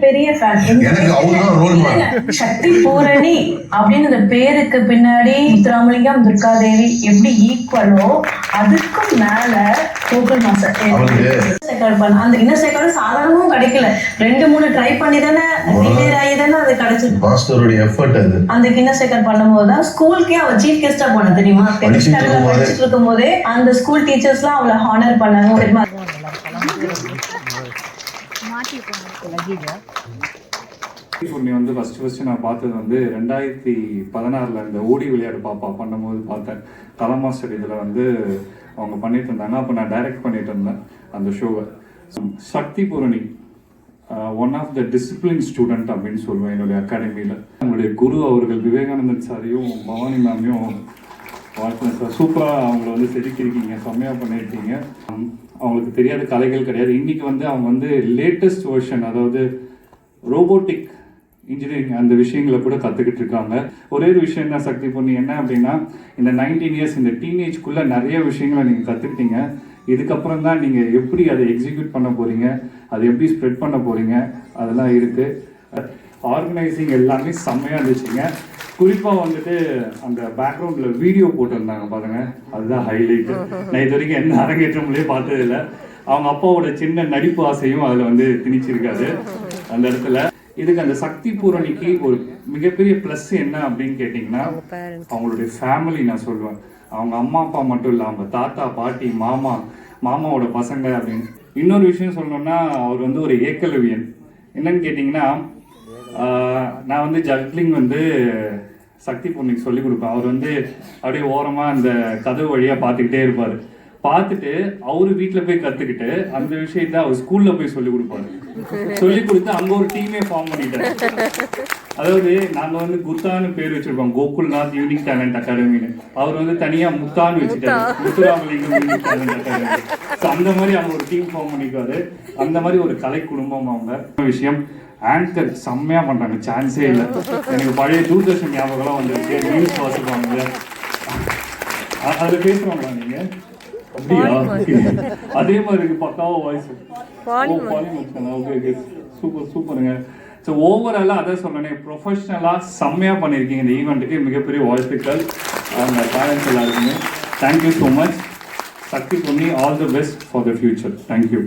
பெரிய ஃபேன். சக்தி பூரணி அப்படின்னு அந்த பேருக்கு பின்னாடி முத்துராமலிங்கம், துர்காதேவி எப்படி ஈக்குவலோ அதுக்கும் மேல கோகுல் மாஸ்டர் அந்த இன்னர் சைக்கிள் சாதாரணமும் கிடைக்கல. 2-3 ட்ரை பண்ணி தானே அது கிடைச்சிருக்கு. அந்த இன்னர் சைக்கிள் பண்ணும்போது தான் ஸ்கூலுக்கே அவ சீஃப் கெஸ்டா போன தெரியுமா? படிச்சுட்டு இருக்கும் போதே அந்த ஸ்கூல் டீச்சர்ஸ் எல்லாம் அவளை ஹானர் பண்ணாங்க. வந்து ஃபர்ஸ்ட் நான் பார்த்தது வந்து 2016 இந்த ஓடி விளையாடு பாப்பா பண்ணும்போது பார்த்தேன். கலா மாஸ்டர் இதில் வந்து அவங்க பண்ணிட்டு இருந்தாங்க. அப்போ நான் டைரக்ட் பண்ணிட்டு இருந்தேன் அந்த ஷோவை. Sakthi Poorani one of the discipline student அப்படின்னு சொல்லுவேன் என்னுடைய அகாடமியில். அவங்களுடைய குரு அவர்கள் விவேகானந்தன் சாரையும் பவானி மேமையும் வாழ்க்கை சார் சூப்பராக அவங்கள வந்து செதுக்கியிருக்கீங்க, செம்மையாக பண்ணியிருக்கீங்க. அவங்களுக்கு தெரியாத கலைகள் கிடையாது. இன்றைக்கி வந்து அவங்க வந்து லேட்டஸ்ட் வெர்ஷன், அதாவது ரோபோட்டிக் இன்ஜினியரிங் அந்த விஷயங்களை கூட கற்றுக்கிட்டு இருக்காங்க. ஒரே ஒரு விஷயம் தான் சக்தி பொண்ணு என்ன அப்படின்னா, இந்த 19 இயர்ஸ் இந்த டீனேஜ்குள்ளே நிறைய விஷயங்களை நீங்கள் கற்றுக்கிட்டீங்க. இதுக்கப்புறம் தான் நீங்கள் எப்படி அதை எக்ஸிக்யூட் பண்ண போகிறீங்க, அதை எப்படி ஸ்ப்ரெட் பண்ண போகிறீங்க, அதெல்லாம் இருக்குது. ஆர்கனைசிங் எல்லாமே செம்மையாக இருந்துச்சுங்க. குறிப்பாக வந்துட்டு அந்த பேக்ரவுண்டில் வீடியோ போட்டிருந்தாங்க பாருங்க, அதுதான் ஹைலைட்டு. நான் இது வரைக்கும் எந்த அரங்கேற்றமுலே பார்த்ததில்லை. அவங்க அப்பாவோட சின்ன நடிப்பு ஆசையும் அதில் வந்து திணிச்சிருக்காரு அந்த இடத்துல. இதுக்கு அந்த சக்தி பூரணிக்கு ஒரு மிகப்பெரிய ப்ளஸ் என்ன அப்படின்னு கேட்டிங்கன்னா, அவங்களுடைய ஃபேமிலி நான் சொல்லுவேன். அவங்க அம்மா அப்பா மட்டும் இல்லை, அவங்க தாத்தா பாட்டி மாமாவோட பசங்க அப்படின்னு. இன்னொரு விஷயம் சொல்லணும்னா, அவர் வந்து ஒரு ஏக்கலவியன். என்னன்னு கேட்டிங்கன்னா, நான் வந்து ஜக்லிங் வந்து சக்தி பொண்ணுக்கு சொல்லிக் கொடுப்பேன். அவர் வந்து அப்படியே ஓரமாக அந்த கதவு வழியாக பார்த்துக்கிட்டே இருப்பார். பார்த்துட்டு அவரு வீட்டில் போய் கற்றுக்கிட்டு அந்த விஷயத்த அவர் ஸ்கூலில் போய் சொல்லிக் கொடுப்பாரு. சொல்லிக் கொடுத்து அங்கே ஒரு டீமே ஃபார்ம் பண்ணிட்டாரு. அதாவது நாங்கள் வந்து குத்தான்னு பேர் வச்சிருப்போம், கோகுல்நாத் யூனிக் டேலண்ட் அகாடமின்னு. அவர் வந்து தனியாக முத்தான்னு வச்சுட்டாரு, Muthuramalingam unique talent academy. So அந்த மாதிரி அவங்க ஒரு டீம் ஃபார்ம் பண்ணிக்குவாரு. அந்த மாதிரி ஒரு கலை குடும்பம் அவங்க. விஷயம் ஆங்கர் செம்மையாக பண்ணுறாங்க, சான்ஸே இல்லை. எனக்கு பழைய தூர்தர்ஷன் ஞாபகம்லாம் வந்துருக்கு. நியூஸ் வாசிப்பாங்க, அதில் பேசுவாங்களா நீங்கள்? அப்படியா? அதே மாதிரி இருக்கு, பக்காவாக வாய்ஸ். ஓகே, சூப்பருங்க. ஸோ ஓவராலாக அதை சொன்னேன், ப்ரொஃபஷ்னலாக செம்மையாக பண்ணியிருக்கீங்க. இந்த ஈவெண்ட்டுக்கு மிகப்பெரிய வாழ்த்துக்கள் அவங்க பேரண்ட்ஸ் எல்லாருக்குமே. Thank you so much. Shakthi Ponni, all the best for the future. Thank you.